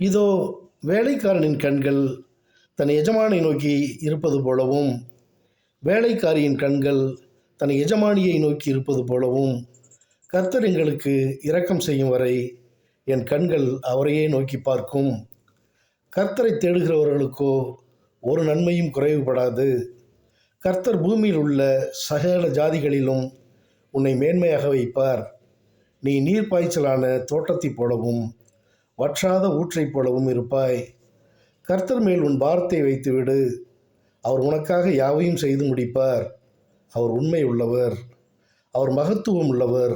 இதோ வேலைக்காரனின் கண்கள் தன் எஜமானை நோக்கி இருப்பது போலவும், வேலைக்காரியின் கண்கள் தன் எஜமானியை நோக்கி இருப்பது போலவும், கர்த்தர் எங்களுக்கு இரக்கம் செய்யும் வரை என் கண்கள் அவரையே நோக்கி பார்க்கும். கர்த்தரை தேடுகிறவர்களுக்கோ ஒரு நன்மையும் குறைவுபடாது. கர்த்தர் பூமியில் உள்ள சகல ஜாதிகளிலும் உன்னை மேன்மையாக வைப்பார். நீ நீர்ப்பாய்ச்சலான தோட்டத்தைப் போலவும் வற்றாத ஊற்றைப் போலவும் இருப்பாய். கர்த்தர் மேல் உன் பாரத்தை வைத்துவிடு. அவர் உனக்காக யாவையும் செய்து முடிப்பார். அவர் உண்மை உள்ளவர், அவர் மகத்துவம் உள்ளவர்,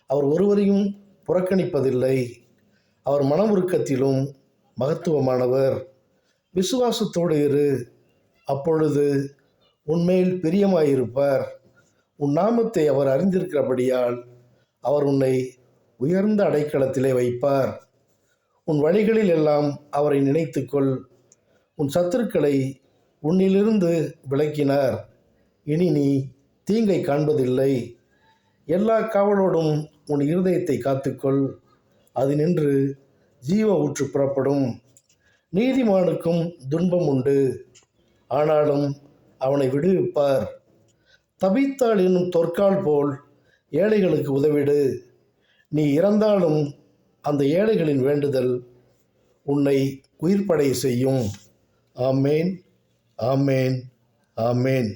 அவர் ஒருவரையும் புறக்கணிப்பதில்லை. அவர் மனமுருக்கத்திலும் மகத்துவமானவர். விசுவாசத்தோடு இரு, அப்பொழுது உன்மேல் பிரியமாயிருப்பார். உன் நாமத்தை அவர் அறிந்திருக்கிறபடியால் அவர் உன்னை உயர்ந்த அடைக்கலத்திலே வைப்பார். உன் வழிகளில் எல்லாம் அவரை நினைத்துக்கொள். உன் சத்துருக்களை உன்னிலிருந்து விலக்கினார். இனி நீ தீங்கை காண்பதில்லை. எல்லா காவலோடும் உன் இருதயத்தை காத்துக்கொள். அது நின்று ஜீவ ஊற்று புறப்படும். நீதிமானுக்கும் துன்பம் உண்டு, ஆனாலும் அவனை விடுவிப்பார். தபித்தாள் என்னும் தொற்கால் போல் ஏழைகளுக்கு உதவிடு. நீ இறந்தாலும் அந்த ஏழைகளின் வேண்டுதல் உன்னை உயிர்ப்படைய செய்யும். ஆமேன், ஆமேன், ஆமேன்.